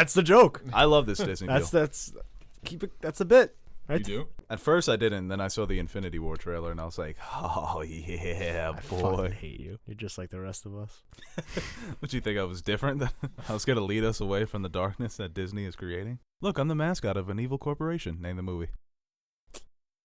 That's the joke. I love this Disney deal. That's keep it. That's a bit. Right? You do? At first I didn't, then I saw the Infinity War trailer and I was like, oh yeah, I boy. fucking hate you. You're just like the rest of us. What, you think I was different? I was going to lead us away from the darkness that Disney is creating? Look, I'm the mascot of an evil corporation. Name the movie.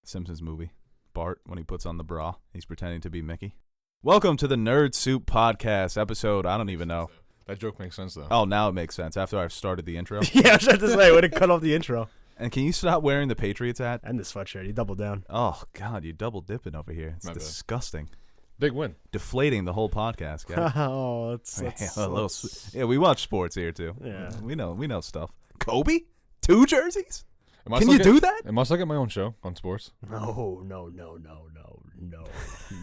Simpsons movie. Bart, when he puts on the bra, he's pretending to be Mickey. Welcome to the Nerd Soup Podcast episode, I don't even know. That joke makes sense, though. Oh, now it makes sense after I've started the intro. Yeah, I was about to say, I would have cut off the intro. And can you stop wearing the Patriots hat? And the sweatshirt. You doubled down. Oh, God, you double dipping over here. It's My bad. disgusting. Big win. Deflating the whole podcast, guys. Oh, Yeah, we watch sports here, too. Yeah. We know stuff. Kobe? 2 jerseys? I Can you do that? Am I still get my own show on sports? No.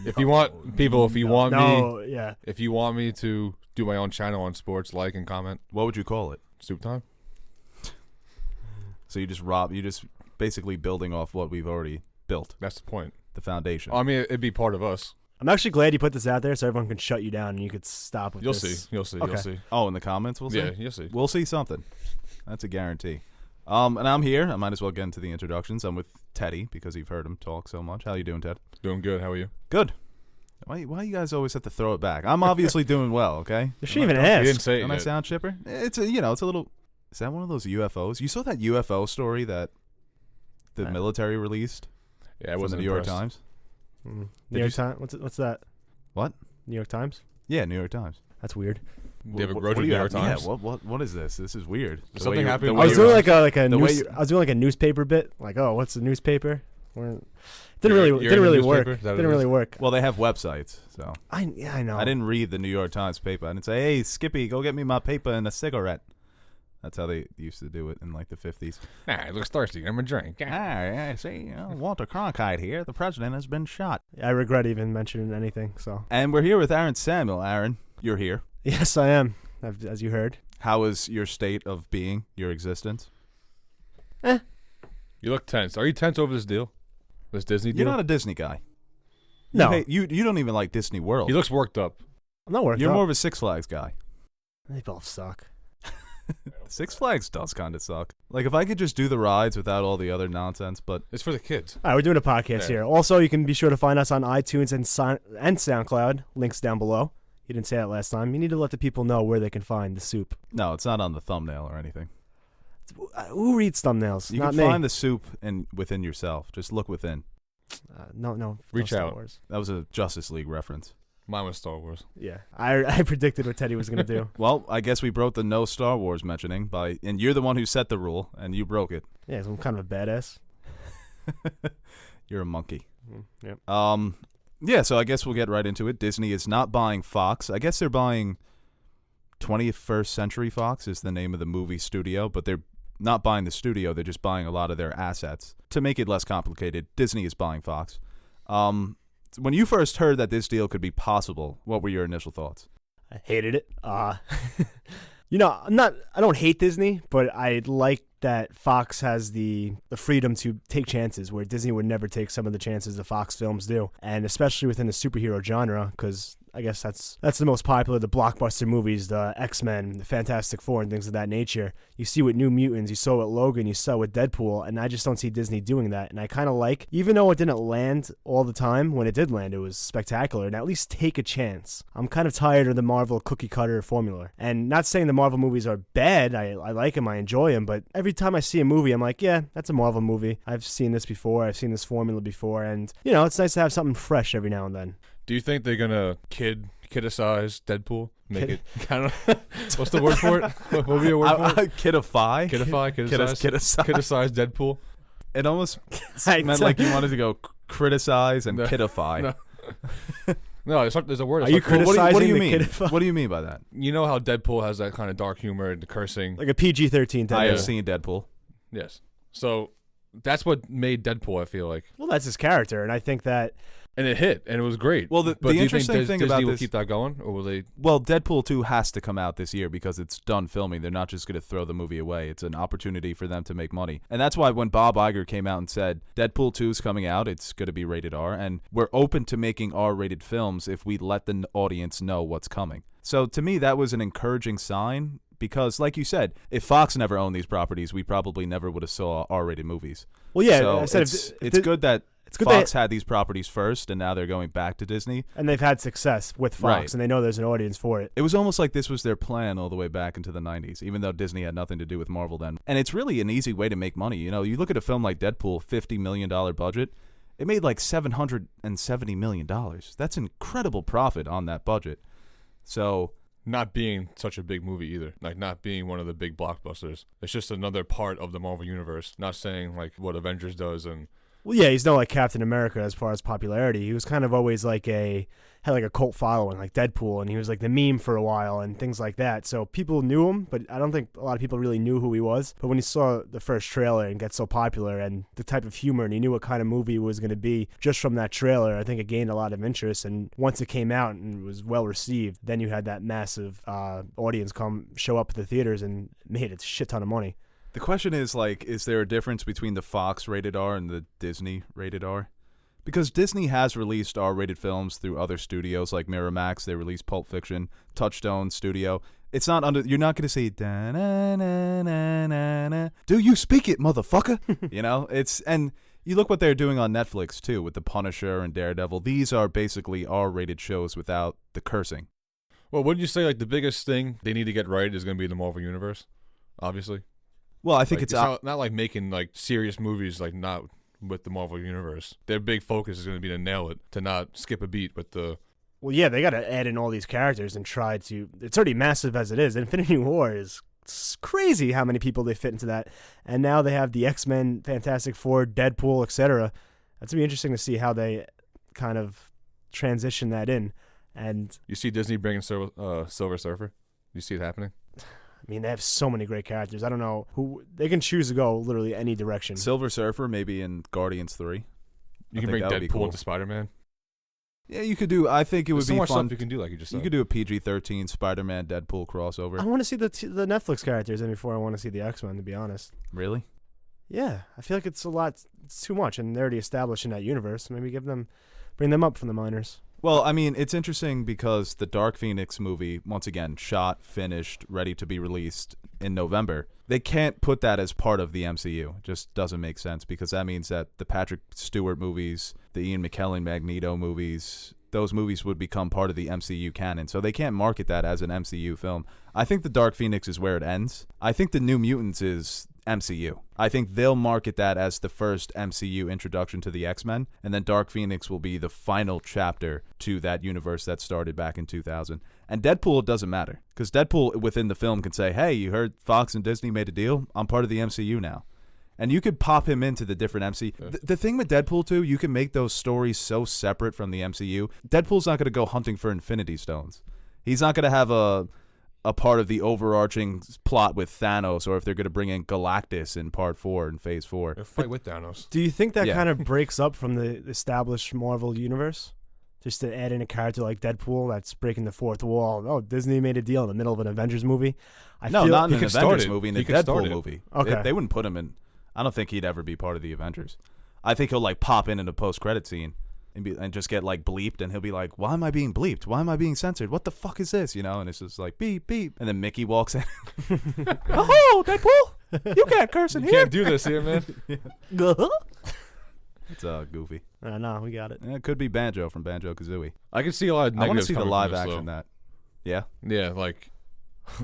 If you want people, if you want me, yeah. if you want me to do my own channel on sports, like and comment. What would you call it? Soup time. So you just basically building off what we've already built, That's the point. the foundation. I mean, it'd be part of us. I'm actually glad you put this out there so everyone can shut you down and you could stop with You'll this. see. You'll see. Okay. You'll see. Oh, in the comments we'll see? Yeah, you'll see. We'll see something. That's a guarantee. And I'm here. I might as well get into the introductions. I'm with Teddy because you've heard him talk so much. How you doing, Ted? Doing good. How are you? Good. Why you guys always have to throw it back? I'm obviously doing well, okay? You shouldn't even You didn't ask. say it Don't I yet. sound chipper? It's a little. Is that one of those UFOs? You saw that UFO story that the military released Yeah, I from the wasn't New York impressed. Times? New Did York you Times? What's that? What? New York Times? Yeah, New York Times. That's weird. Do you have a What grudge do with you New York have- Times? Yeah, what is this? This is weird. The Something way you- happened the with way I was you- doing I way was doing like a newspaper bit. Like, oh, what's the newspaper? Didn't You're really in the work. newspaper? Is that what Didn't it really is? work. Well, they have websites, so I know. I didn't read the New York Times paper. I didn't say, "Hey, Skippy, go get me my paper and a cigarette." That's how they used to do it in like the 50s. Nah, it looks thirsty. Give him a drink. Ah, see, Walter Cronkite here. The president has been shot. I regret even mentioning anything. So And we're here with Aaron Samuel. Aaron, you're here. yes, I am. As you heard. How is your state of being, your existence? You look tense. Are you tense over this deal? This Disney deal? You're not a Disney guy. No, You don't even like Disney World. He looks worked up. I'm not working. You're more of a Six Flags guy. They both suck. Six Flags does kind of suck. Like, if I could just do the rides without all the other nonsense, but It's for the kids. All right, we're doing a podcast Yeah. here. Also, you can be sure to find us on iTunes and SoundCloud. Links down below. You didn't say that last time. You need to let the people know where they can find the soup. no, it's not on the thumbnail or anything. Who reads thumbnails? You Not can me. find the soup within yourself. Just look within. No. Reach Star out. Wars. That was a Justice League reference. Mine was Star Wars. Yeah, I predicted what Teddy was gonna do. Well, I guess we broke the no Star Wars mentioning and you're the one who set the rule, and you broke it. Yeah, so I'm kind of a badass. You're a monkey. Yep. Yeah, so I guess we'll get right into it. Disney is not buying Fox. I guess they're buying 21st Century Fox is the name of the movie studio, but they're not buying the studio. They're just buying a lot of their assets. To make it less complicated, Disney is buying Fox. When you first heard that this deal could be possible, what were your initial thoughts? I hated it. I don't hate Disney, but I like that Fox has the freedom to take chances where Disney would never take some of the chances the Fox films do, and especially within the superhero genre, because I guess that's the most popular, the blockbuster movies, the X-Men, the Fantastic Four, and things of that nature. You see with New Mutants, you saw with Logan, you saw with Deadpool, and I just don't see Disney doing that. And I kind of like, even though it didn't land all the time, when it did land, it was spectacular, and at least take a chance. I'm kind of tired of the Marvel cookie cutter formula. And not saying the Marvel movies are bad, I like them, I enjoy them, but every time I see a movie, I'm like, yeah, that's a Marvel movie. I've seen this before, I've seen this formula before, and, it's nice to have something fresh every now and then. Do you think they're gonna kidicize Deadpool? Make it kind of. What's the word for it? What would be a word for it? Kidify? Kidicize Deadpool. It almost meant like you wanted to go criticize and kidify. No, there's a word. Are you criticizing what do you the mean? kidify? What do you mean by that? You know how Deadpool has that kind of dark humor and the cursing. Like a PG-13 type. I have of- seen Deadpool. Yes. So that's what made Deadpool, I feel like. Well, that's his character, and I think that And it hit, and it was great. Well, the but do you interesting think thing Disney about will this- keep that going, or will they? Well, Deadpool 2 has to come out this year because it's done filming. They're not just going to throw the movie away. It's an opportunity for them to make money. And that's why when Bob Iger came out and said, Deadpool 2 is coming out, it's going to be rated R, and we're open to making R-rated films if we let the audience know what's coming. So to me, that was an encouraging sign because, like you said, if Fox never owned these properties, we probably never would have saw R-rated movies. Well, yeah, so I said it's good that it's good Fox had these properties first, and now they're going back to Disney. And they've had success with Fox, Right. and they know there's an audience for it. It was almost like this was their plan all the way back into the 90s, even though Disney had nothing to do with Marvel then. And it's really an easy way to make money. You know, you look at a film like Deadpool, $50 million budget. It made like $770 million. That's incredible profit on that budget. So, not being such a big movie either, like not being one of the big blockbusters. It's just another part of the Marvel universe. Not saying like what Avengers does and. Well, yeah, he's not like Captain America as far as popularity. He was kind of always like had like a cult following, like Deadpool, and he was like the meme for a while and things like that. So people knew him, but I don't think a lot of people really knew who he was. But when you saw the first trailer and get so popular and the type of humor, and you knew what kind of movie it was going to be just from that trailer, I think it gained a lot of interest. And once it came out and was well received, then you had that massive audience show up at the theaters and made a shit ton of money. the question is, like, is there a difference between the Fox rated R and the Disney rated R? Because Disney has released R-rated films through other studios like Miramax. They released Pulp Fiction, Touchstone Studio. It's not under. You're not going to say da-na-na-na-na-na. Do you speak it, motherfucker? You know, it's and you look what they're doing on Netflix too with The Punisher and Daredevil. These are basically R-rated shows without the cursing. Well, wouldn't you say like the biggest thing they need to get right is going to be the Marvel Universe? Obviously. Well, I think like, it's not like making like serious movies, like not with the Marvel Universe. Their big focus is going to be to nail it, to not skip a beat with the. Well, yeah, they got to add in all these characters and try to. It's already massive as it is. Infinity War is crazy how many people they fit into that, and now they have the X-Men, Fantastic Four, Deadpool, etc. That's gonna be interesting to see how they kind of transition that in. And you see Disney bringing Silver Surfer. You see it happening. I mean, they have so many great characters. I don't know who they can choose to go literally any direction. Silver Surfer, maybe in Guardians 3. You can bring Deadpool into Spider-Man. Yeah, you could do. I think it would There's so be much fun. stuff you can do, like you just said. You could do a PG-13 Spider-Man Deadpool crossover. I want to see the Netflix characters before I want to see the X-Men, to be honest. Really? Yeah, I feel like it's a lot. It's too much, and they're already established in that universe. Maybe bring them up from the minors. Well, I mean, it's interesting because the Dark Phoenix movie, once again, shot, finished, ready to be released in November. They can't put that as part of the MCU. It just doesn't make sense because that means that the Patrick Stewart movies, the Ian McKellen Magneto movies, those movies would become part of the MCU canon. So they can't market that as an MCU film. I think the Dark Phoenix is where it ends. I think the New Mutants is MCU. I think they'll market that as the first MCU introduction to the X-Men, and then Dark Phoenix will be the final chapter to that universe that started back in 2000. And Deadpool, it doesn't matter, because Deadpool within the film can say, hey, you heard Fox and Disney made a deal? I'm part of the MCU now. And you could pop him into the different MCU. Yeah. The thing with Deadpool, too, you can make those stories so separate from the MCU. Deadpool's not going to go hunting for Infinity Stones. He's not going to have a part of the overarching plot with Thanos, or if they're going to bring in Galactus in Part 4 in Phase 4. They'll fight with Thanos. Do you think that Yeah. kind of breaks up from the established Marvel universe? Just to add in a character like Deadpool that's breaking the fourth wall. Oh, Disney made a deal in the middle of an Avengers movie. No, not in he an could start Avengers it. movie, in He the could start Deadpool it. movie. Okay. They wouldn't put him in. I don't think he'd ever be part of the Avengers. I think he'll like pop in a post-credit scene and just get like bleeped, and he'll be like, why am I being bleeped? Why am I being censored? What the fuck is this? You know, and it's just like beep beep, and then Mickey walks in. Oh, Deadpool, you can't curse in You here. can't do this here, man. It's goofy. No, we got it. Yeah, it could be Banjo from Banjo-Kazooie. I can see a lot of I want to negatives see the coming live from this, action though. that. Yeah. Yeah, like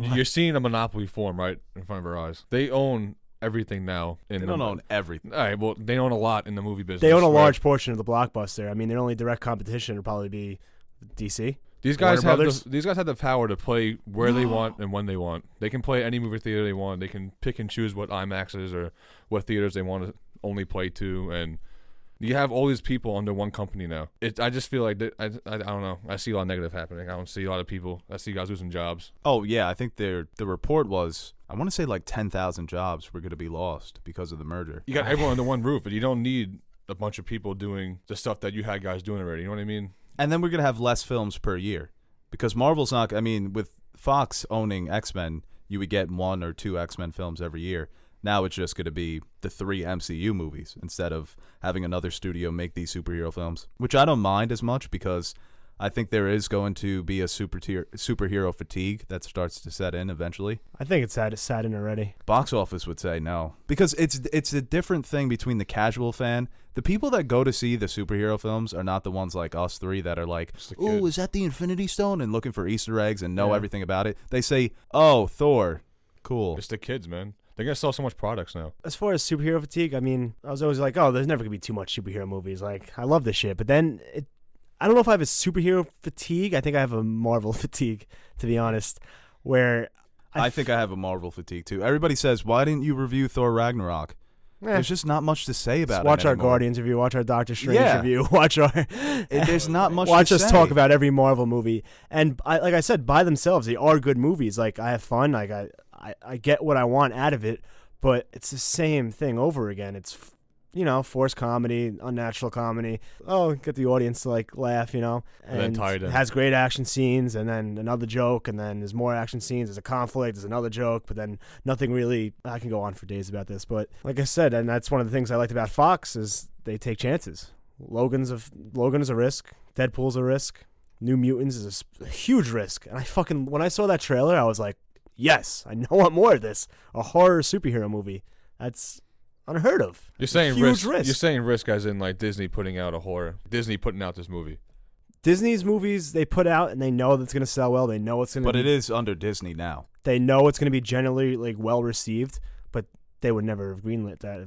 you're seeing a monopoly form right in front of our eyes. They own everything now. They don't own everything. All right, well, they own a lot in the movie business. They own a right? large portion of the blockbuster. I mean, their only direct competition would probably be DC. These guys Warner have Brothers? these guys have the power to play where they want and when they want. They can play any movie theater they want. They can pick and choose what IMAXs or what theaters they want to only play to, and you have all these people under one company now. I just feel like I don't know. I see a lot of negative happening. I don't see a lot of people. I see guys losing jobs. Oh, yeah. I think the report was, I want to say like 10,000 jobs were going to be lost because of the merger. You got everyone under one roof, but you don't need a bunch of people doing the stuff that you had guys doing already. You know what I mean? And then we're going to have less films per year because Marvel's not, I mean, with Fox owning X-Men, you would get 1 or 2 X-Men films every year. Now it's just going to be the 3 MCU movies instead of having another studio make these superhero films, which I don't mind as much because I think there is going to be a superhero fatigue that starts to set in eventually. I think it's sat in already. Box office would say no, because it's a different thing between the casual fan. The people that go to see the superhero films are not the ones like us three that are like, "Oh, is that the Infinity Stone?" and looking for Easter eggs and know everything about it. They say, "Oh, Thor, cool." It's the kids, man. They're gonna sell so much products now. As far as superhero fatigue, I mean, I was always like, oh, there's never gonna be too much superhero movies. Like, I love this shit, but then I don't know if I have a superhero fatigue. I think I have a Marvel fatigue, to be honest, where I think I have a Marvel fatigue too. Everybody says, "Why didn't you review Thor Ragnarok?" There's just not much to say about it. Watch our anymore. Guardians review, watch our Doctor Strange review, watch our. There's not much. Watch to us say. talk about every Marvel movie, and like I said, by themselves, they are good movies. Like, I have fun. Like, I get what I want out of it, but it's the same thing over again. It's, forced comedy, unnatural comedy. Oh, get the audience to like laugh, and then tied it in. has great action scenes, and then another joke, and then there's more action scenes. There's a conflict, there's another joke, but then nothing really. I can go on for days about this, but like I said, and that's one of the things I liked about Fox is they take chances. Logan is a risk. Deadpool's a risk. New Mutants is a huge risk. And when I saw that trailer, I was like, yes, I want more of this. A horror superhero movie. That's unheard of. You're saying huge risk. You're saying risk as in like Disney putting out a horror. Disney putting out this movie. Disney's movies they put out and they know that's going to sell well. They know it's going to. But it is under Disney now. They know it's going to be generally like well received, but they would never have greenlit that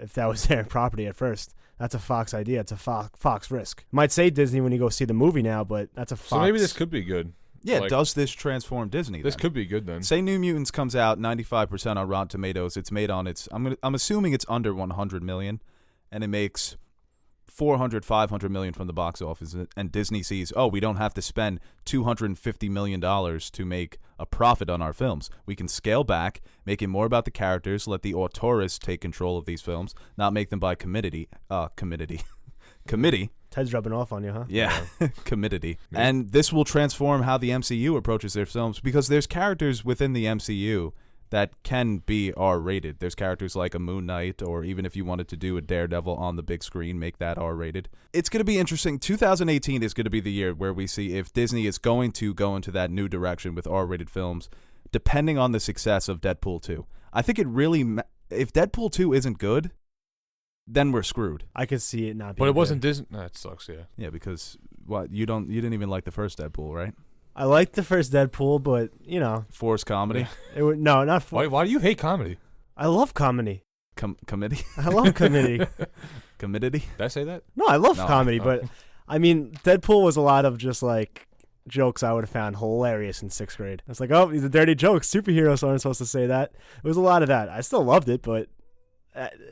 if that was their property at first. That's a Fox idea. It's a Fox risk. It might say Disney when you go see the movie now, but that's a Fox. So maybe this could be good. Yeah, Like, does this transform Disney? This then? could be good then. Say New Mutants comes out 95% on Rotten Tomatoes. It's made on its. I'm assuming it's under 100 million, and it makes 500 million from the box office. And Disney sees, oh, we don't have to spend $250 million to make a profit on our films. We can scale back, make it more about the characters, let the auteurs take control of these films, not make them by committee. Ted's rubbing off on you, huh? Yeah, committee. And this will transform how the MCU approaches their films because there's characters within the MCU that can be R-rated. There's characters like a Moon Knight, or even if you wanted to do a Daredevil on the big screen, make that R-rated. It's going to be interesting. 2018 is going to be the year where we see if Disney is going to go into that new direction with R-rated films, depending on the success of Deadpool 2. I think it really... if Deadpool 2 isn't good, then we're screwed. I could see it not being But it wasn't good. Disney. No, it sucks, yeah. Yeah, because you didn't even like the first Deadpool, right? I liked the first Deadpool, but, Forced comedy. not for... Why do you hate comedy? I love comedy. Committee? I love comedy. Committee? Did I say that? No, I love No, comedy, no. but, I mean, Deadpool was a lot of just, like, jokes I would have found hilarious in 6th grade. It's like, oh, these are dirty jokes. Superheroes aren't supposed to say that. It was a lot of that. I still loved it, but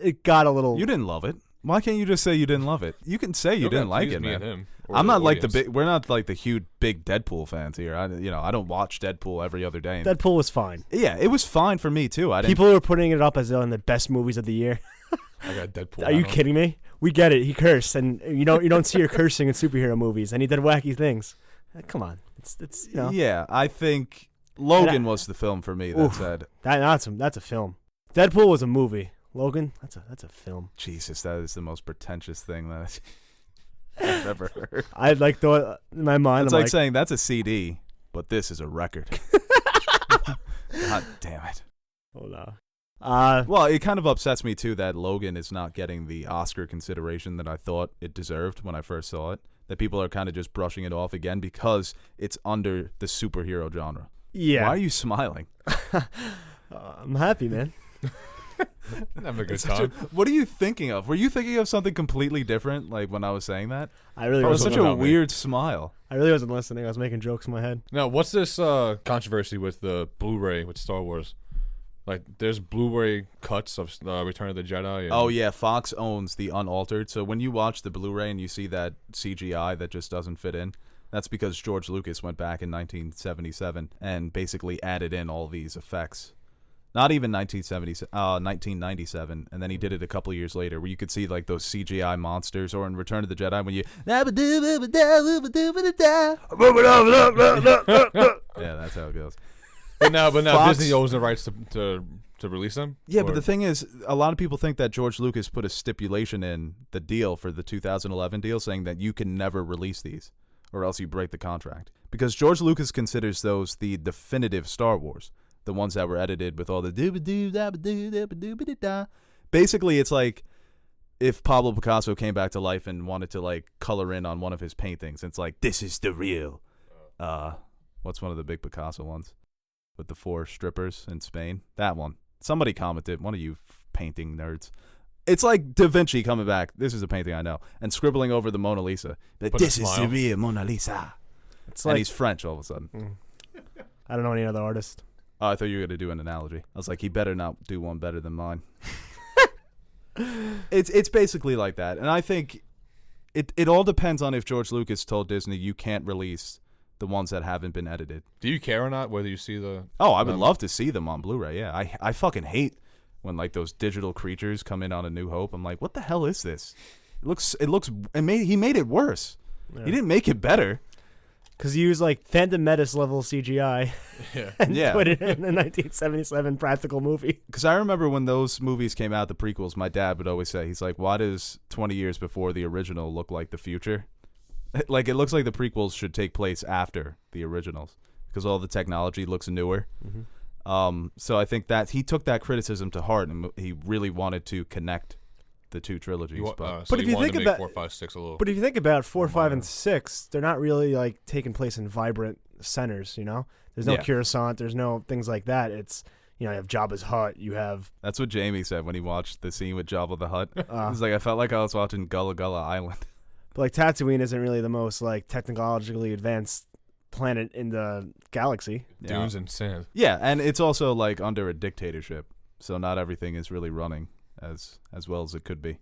it got a little... You didn't love it. Why can't you just say you didn't love it? You can say you didn't like it, me and man. him, or I'm the not like the audience. big. We're not like the huge big Deadpool fans here. I don't watch Deadpool every other day. Deadpool was fine. Yeah, it was fine for me too. I didn't. People were putting it up as one of the best movies of the year. I got Deadpool. Are you kidding me? We get it. He cursed, and you don't see her cursing in superhero movies, and he did wacky things. Come on, it's Yeah, I think Logan was the film for me that Oof. said, that's a film. Deadpool was a movie. Logan, that's a film. Jesus, that is the most pretentious thing that I've ever heard. I like thought in my mind. It's I'm like saying that's a CD, but this is a record. God damn it. hold on. Well, it kind of upsets me too that Logan is not getting the Oscar consideration that I thought it deserved when I first saw it. That people are kind of just brushing it off again because it's under the superhero genre. Yeah. Why are you smiling? I'm happy, man. Have a good time. What are you thinking of? Were you thinking of something completely different, like when I was saying that? I really That was wasn't. such a about me. weird smile. I really wasn't listening. I was making jokes in my head. Now, what's this controversy with the Blu-ray with Star Wars? Like, there's Blu-ray cuts of Return of the Jedi. And Oh yeah, Fox owns the unaltered. So when you watch the Blu-ray and you see that CGI that just doesn't fit in, that's because George Lucas went back in 1977 and basically added in all these effects. Not even 1997, and then he did it a couple of years later, where you could see like those CGI monsters, or in Return of the Jedi when you yeah, that's how it goes. but now Fox- Disney owns the rights to release them. Yeah, but Or- the thing is, a lot of people think that George Lucas put a stipulation in the deal for the 2011 deal saying that you can never release these. or else you break the contract. Because George Lucas considers those the definitive Star Wars, the ones that were edited with all the doo-ba-doo-da-ba-doo-da-ba-doo-ba-doo-da. Basically, it's like if Pablo Picasso came back to life and wanted to like color in on one of his paintings. It's like, this is the real. What's one of the big Picasso ones with the 4 strippers in Spain? That one. Somebody commented, one of you painting nerds. It's like Da Vinci coming back. This is a painting I know, and scribbling over the Mona Lisa. But this is the real Mona Lisa. It's And like he's French all of a sudden. I don't know any other artist. Oh, I thought you were going to do an analogy. I was like, he better not do one better than mine. It's basically like that. And I think it all depends on if George Lucas told Disney you can't release the ones that haven't been edited. Do you care or not whether you see the... Oh, I would love to see them on Blu-ray, yeah. I fucking hate when like those digital creatures come in on A New Hope. I'm like, what the hell is this? He made it worse. Yeah. He didn't make it better. Because you use like Phantom Menace level CGI and Yeah. put it in a 1977 practical movie. Because I remember when those movies came out, the prequels, my dad would always say, he's like, why does 20 years before the original look like the future? Like, it looks like the prequels should take place after the originals because all the technology looks newer. Mm-hmm. So I think that he took that criticism to heart and he really wanted to connect the two trilogies. But if you think about 4, 5, 6 a little... But if you think about 4, 5, and 6, they're not really like taking place in vibrant centers. You know, there's no Coruscant, there's no things like that. It's you have Jabba's hut. You have That's what Jamie said when he watched the scene with Jabba the Hutt. He's like, I felt like I was watching Gullah Gullah Island. But like Tatooine isn't really the most like technologically advanced planet in the galaxy. Dunes and sand. Yeah, and it's also like under a dictatorship, so not everything is really running as well as it could be.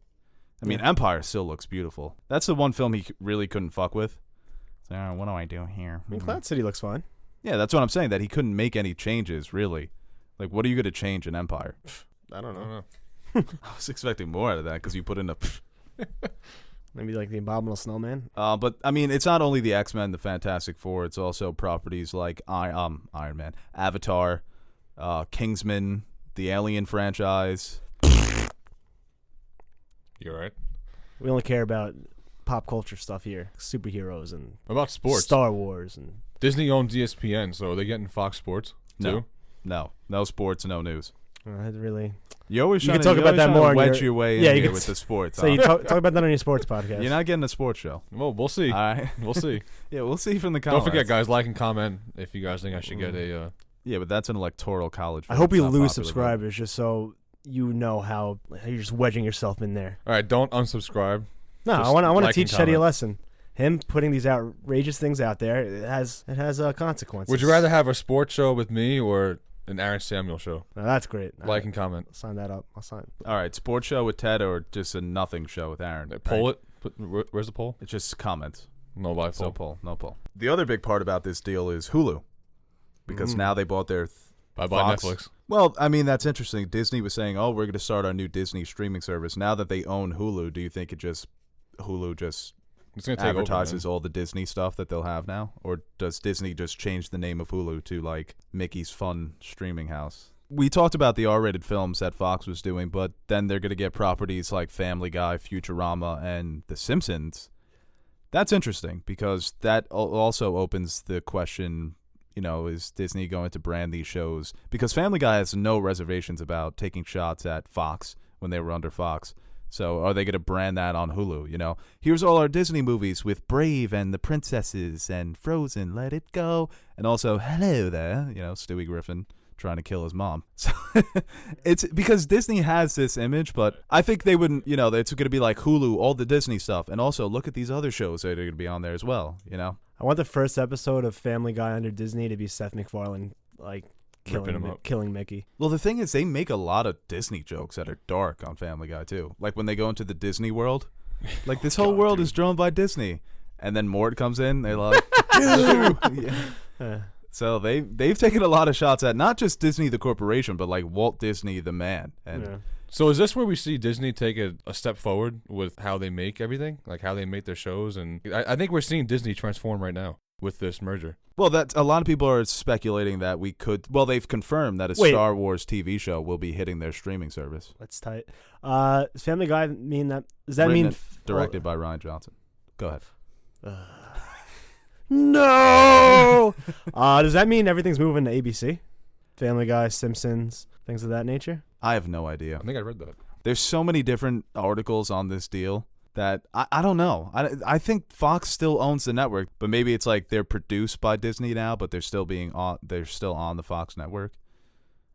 I mean, Empire still looks beautiful. That's the one film he really couldn't fuck with. So, what do I do here? I mean, Cloud City looks fine. Yeah, that's what I'm saying, that he couldn't make any changes, really. Like, what are you going to change in Empire? I don't know. I was expecting more out of that because you put in a... Maybe like the Abominable Snowman. But, I mean, it's not only the X-Men, the Fantastic Four, it's also properties like Iron Man, Avatar, Kingsman, the Alien franchise... You're right. We only care about pop culture stuff here. Superheroes and What about sports? Star Wars and Disney owns ESPN, so are they getting Fox Sports too? No sports, no news. really. You always You trying can to talk about that more. wedge your way in you here can with the sports. So you talk about that on your sports podcast. You're not getting a sports show. Well, we'll see. All right. We'll see. Yeah, we'll see from the comments. Don't forget, guys, like and comment if you guys think I should get a... Yeah, but that's an electoral college. I hope It's you not lose popular, subscribers just so you know how you're just wedging yourself in there. All right, don't unsubscribe. No, Just I want to like and teach Teddy a comment. lesson. Him putting these outrageous things out there, it has consequences. Would you rather have a sports show with me or an Aaron Samuel show? No, that's great. Like and comment. I'll sign that up. I'll sign. All right, sports show with Ted or just a nothing show with Aaron? Poll it. Where's the poll? It's just comments. No live No poll. poll. The other big part about this deal is Hulu, because now they bought their Bye-bye Fox. Netflix. Well, I mean, that's interesting. Disney was saying, "Oh, we're going to start our new Disney streaming service." Now that they own Hulu, do you think Hulu just It's gonna take advertises over, all the Disney stuff that they'll have now, or does Disney just change the name of Hulu to like Mickey's Fun Streaming House? We talked about the R-rated films that Fox was doing, but then they're going to get properties like Family Guy, Futurama, and The Simpsons. That's interesting because that also opens the question, is Disney going to brand these shows? Because Family Guy has no reservations about taking shots at Fox when they were under Fox. So are they going to brand that on Hulu? Here's all our Disney movies with Brave and the Princesses and Frozen, Let It Go. And also, hello there, Stewie Griffin trying to kill his mom. So it's because Disney has this image, but I think they wouldn't, it's going to be like Hulu, all the Disney stuff. And also look at these other shows that are going to be on there as well, I want the first episode of Family Guy under Disney to be Seth MacFarlane like killing Mickey. Well, the thing is, they make a lot of Disney jokes that are dark on Family Guy too. Like when they go into the Disney world, like this whole world is drawn by Disney, and then Mort comes in, they're like, yeah. So they've taken a lot of shots at not just Disney the corporation, but like Walt Disney the man. And So is this where we see Disney take a step forward with how they make everything, like how they make their shows? And I think we're seeing Disney transform right now with this merger. Well, that's a lot of people are speculating that we could. Well, they've confirmed that a Star Wars TV show will be hitting their streaming service. That's tight. Does Family Guy mean that? Does that Written mean and directed by Ryan Johnson? Go ahead. No. Does that mean everything's moving to ABC? Family Guy, Simpsons, things of that nature? I have no idea. I think I read that. There's so many different articles on this deal that I don't know. I think Fox still owns the network, but maybe it's like they're produced by Disney now, but they're still on the Fox network.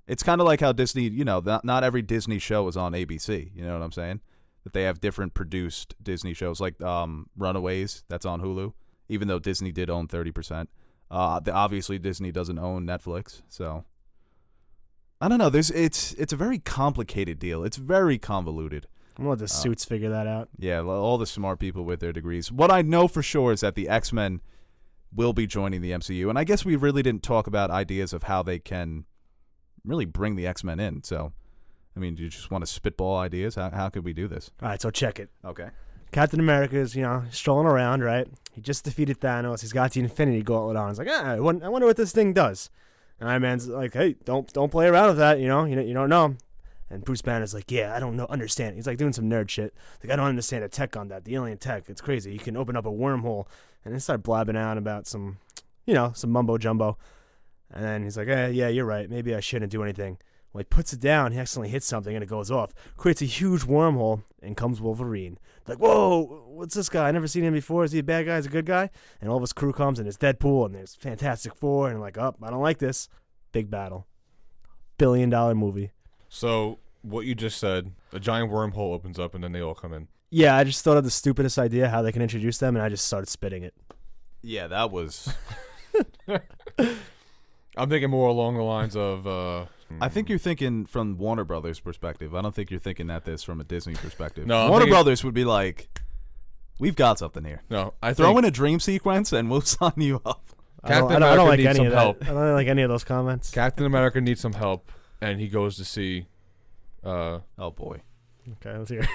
It's kind of like how Disney, you know, not every Disney show is on ABC. You know what I'm saying? That they have different produced Disney shows, like Runaways, that's on Hulu, even though Disney did own 30%. Obviously, Disney doesn't own Netflix, so I don't know. It's a very complicated deal. It's very convoluted. I'm gonna let the suits figure that out. Yeah, all the smart people with their degrees. What I know for sure is that the X-Men will be joining the MCU, and I guess we really didn't talk about ideas of how they can really bring the X-Men in. So, I mean, do you just want to spitball ideas? How could we do this? All right, so check it. Okay. Captain America's, strolling around, right? He just defeated Thanos. He's got the Infinity Gauntlet on. He's like, I wonder what this thing does. And Iron Man's like, hey, don't play around with that. You don't know. And Bruce Banner's like, yeah, I don't understand. He's like doing some nerd shit. Like, I don't understand the tech on that, the alien tech. It's crazy. You can open up a wormhole. And then start blabbing out about some mumbo jumbo. And then he's like, yeah, you're right. Maybe I shouldn't do anything. Well, he puts it down. He accidentally hits something and it goes off. Creates a huge wormhole. And comes Wolverine. Like, whoa, what's this guy? I never seen him before. Is he a bad guy? Is he a good guy? And all of his crew comes and there's Deadpool and there's Fantastic Four. And I'm like, I don't like this. Big battle. $1 billion movie. So what you just said, a giant wormhole opens up and then they all come in. Yeah, I just thought of the stupidest idea how they can introduce them, and I just started spitting it. Yeah, that was... I'm thinking more along the lines of... I think you're thinking from Warner Brothers' perspective. I don't think you're thinking at this from a Disney perspective. No, Warner Brothers would be like, we've got something here. No, Throw in a dream sequence and we'll sign you up. I don't like any of that. I don't like any of those comments. Captain America needs some help, and he goes to see... oh, boy. Okay, let's hear it.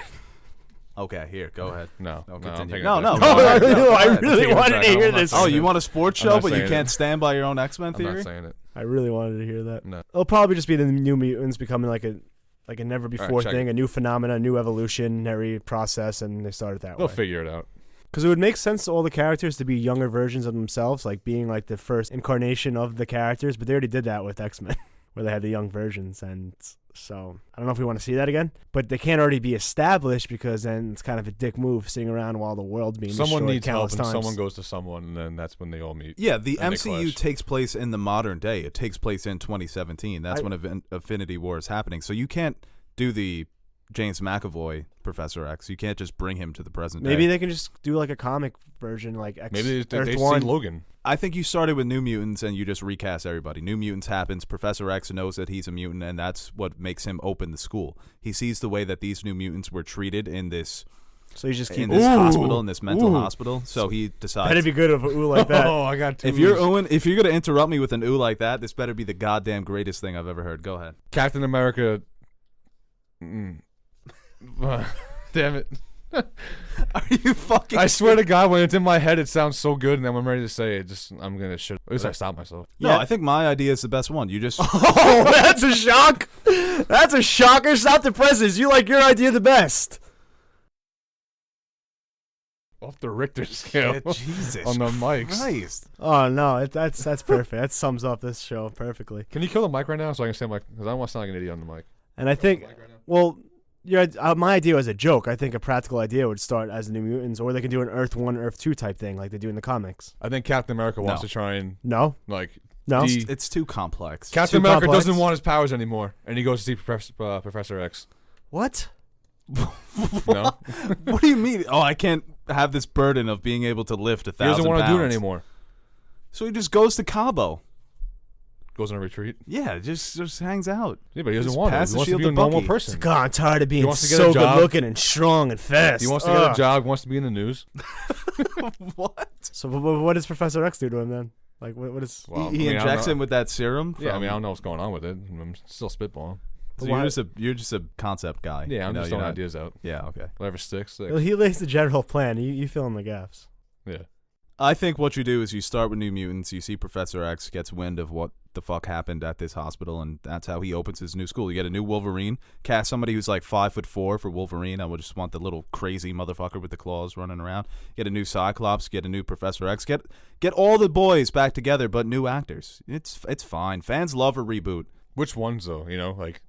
Okay, here, go ahead. No, continue. no. I really wanted to hear this. Oh, you want a sports show, but you saying can't stand by your own X-Men theory? I'm not saying it. I really wanted to hear that. No. It'll probably just be the New Mutants becoming like a never before thing, a new phenomena, a new evolutionary process, and they started that way. They'll figure it out. Because it would make sense to all the characters to be younger versions of themselves, like being like the first incarnation of the characters, but they already did that with X-Men, where they had the young versions, and so I don't know if we want to see that again, but they can't already be established because then it's kind of a dick move sitting around while the world's being someone destroyed needs help, countless and times. someone goes to someone, and then that's when they all meet. Yeah, the and MCU takes place in the modern day. It takes place in 2017. That's when Infinity War is happening. So you can't do the James McAvoy Professor X. You can't just bring him to the present day. Maybe they can just do like a comic version, like X. Maybe they Earth see 1. Logan. I think you started with New Mutants and you just recast everybody. New Mutants happens. Professor X knows that he's a mutant, and that's what makes him open the school. He sees the way that these New Mutants were treated in this, So you just keep hospital, in this mental hospital. So he decides. Better be good of ooh like that. Oh, I got two. If you're gonna interrupt me with an ooh like that, this better be the goddamn greatest thing I've ever heard. Go ahead. Captain America. Damn it. Are you fucking? I swear to God, when it's in my head, it sounds so good, and then when I'm ready to say it, I'm gonna shit. At least I stop myself. No, Yeah. I think my idea is the best one. You just. Oh, that's a shock. That's a shocker. Stop the presses. You like your idea the best. Off the Richter scale. Jesus on the mics. Christ. Oh no, that's perfect. That sums up this show perfectly. Can you kill the mic right now so I can say my? Because I don't want to sound like an idiot on the mic. And I think, well, my idea was a joke. I think a practical idea would start as the New Mutants, or they can do an Earth 1, Earth 2 type thing like they do in the comics. I think Captain America wants No. to try and No, like. no. It's too complex. Captain too America complex. doesn't want his powers anymore, and he goes to see Professor X. What? No, What do you mean? Oh, I can't have this burden of being able to lift 1,000 he doesn't want to do it pounds. anymore. So he just goes to Cabo. Goes on a retreat. Yeah, just hangs out. Yeah, but he doesn't Just want it. pass He the wants to shield be a to normal Bucky. person. God, I'm tired of being wants to get so a job. good looking and strong and fast. He wants to get a job. He wants to be in the news. What? So what does Professor X do to him then? Like what is? Well, He I don't injects know. him with that serum. Yeah, I from- mean, I don't know what's going on with it. I'm still spitballing. So Why- you're just a concept guy. Yeah, I'm You know, just you're throwing not- ideas out. Yeah, okay. Whatever sticks. Well, he lays the general plan. You fill in the gaps. Yeah. I think what you do is you start with New Mutants. You see Professor X gets wind of what the fuck happened at this hospital, and that's how he opens his new school. You get a new Wolverine, cast somebody who's like 5'4" for Wolverine. I would just want the little crazy motherfucker with the claws running around. Get a new Cyclops, get a new Professor X, get all the boys back together, but new actors. It's fine. Fans love a reboot. Which ones though? You know, like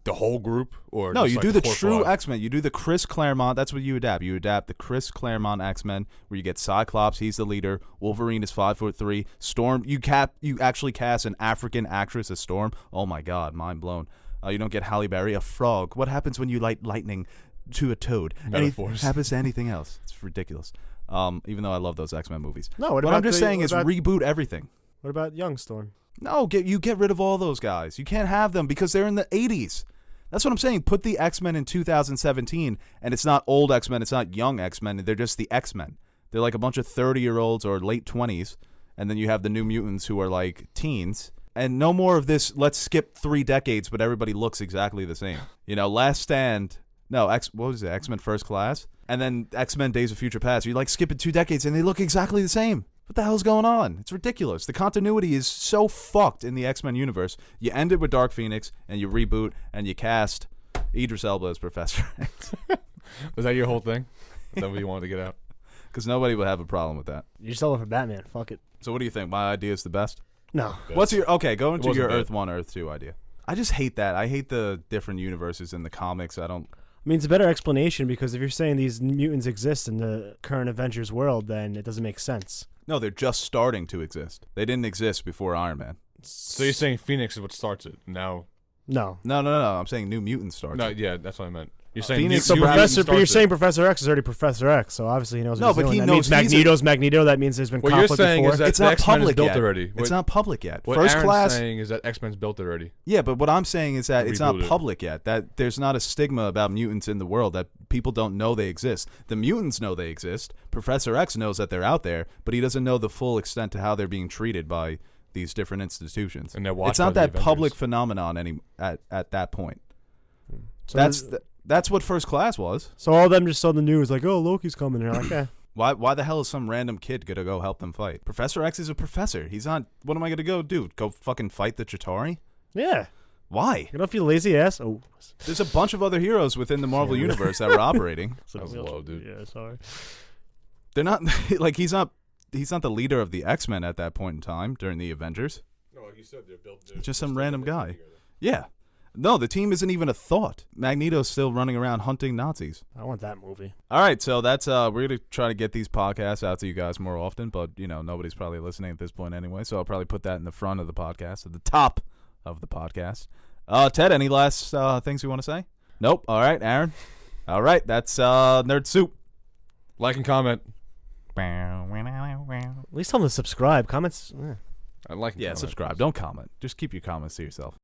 the whole group, or no? just You like do the core true five? X-Men. You do the Chris Claremont. That's what you adapt. You adapt the Chris Claremont X-Men, where you get Cyclops. He's the leader. Wolverine is 5'3". Storm. You actually cast an African actress as Storm. Oh my God, mind blown. You don't get Halle Berry, a frog. What happens when you light lightning to a toad? Metaphors. Happens to anything else. It's ridiculous. Even though I love those X-Men movies. No, what I'm just saying is reboot everything. What about Young Storm? No, get rid of all those guys. You can't have them because they're in the 80s. That's what I'm saying. Put the X-Men in 2017, and it's not old X-Men. It's not young X-Men. They're just the X-Men. They're like a bunch of 30-year-olds or late 20s, and then you have the New Mutants who are like teens. And no more of this, let's skip 3 decades, but everybody looks exactly the same. You know, Last Stand, no, what was it, X-Men First Class? And then X-Men Days of Future Past. You like skipping 2 decades, and they look exactly the same. What the hell's going on? It's ridiculous. The continuity is so fucked in the X-Men universe. You end it with Dark Phoenix, and you reboot, and you cast Idris Elba as Professor X. Was that your whole thing? Is that what you wanted to get out? Because nobody would have a problem with that. You're selling for Batman. Fuck it. So what do you think? My idea is the best? No. What's your... Okay, go into your bad. Earth 1, Earth 2 idea. I just hate that. I hate the different universes in the comics. I don't... I mean, it's a better explanation because if you're saying these mutants exist in the current Avengers world, then it doesn't make sense. No, they're just starting to exist. They didn't exist before Iron Man. So you're saying Phoenix is what starts it now? No. No. I'm saying New Mutants starts. No, it. yeah, that's what I meant. You're saying Phoenix So New Mutants Professor, but you're starts it. saying Professor X is already Professor X, so obviously he knows what No, he's but doing. he That knows means Magneto's Magneto. That means there's been What you're conflict saying before. is that It's the not X-Men public is built yet. already. It's not public yet. What First Aaron's Class. saying is that X-Men's built already. Yeah, but what I'm saying is that it's not Rebooted. public yet. That there's not a stigma about mutants in the world, that people don't know they exist. The mutants know they exist. Professor X knows that they're out there, but he doesn't know the full extent to how they're being treated by these different institutions. And they're watched It's not by the that public Avengers. phenomenon at that point. So That's what First Class was. So all of them just saw the news like, oh, Loki's coming. And they're like, eh. Why the hell is some random kid gonna go help them fight? Professor X is a professor. He's not. What am I gonna go do? Go fucking fight the Chitauri? Yeah. Why? You don't feel lazy ass? Oh. There's a bunch of other heroes within the Marvel universe that were operating. That was low, dude. Yeah, sorry. They're not like he's not the leader of the X-Men at that point in time during the Avengers. No, like you said, they're built. Just some random guy. Yeah. No, the team isn't even a thought. Magneto's still running around hunting Nazis. I want that movie. All right, so that's we're gonna try to get these podcasts out to you guys more often, but you know nobody's probably listening at this point anyway, so I'll probably put that in the front of the podcast, at the top of the podcast. Ted, any last things you want to say? Nope. All right, Aaron. All right, that's Nerd Soup. Like and comment. At least tell them to subscribe. Comments. I like. Yeah, subscribe. Don't comment. Just keep your comments to yourself.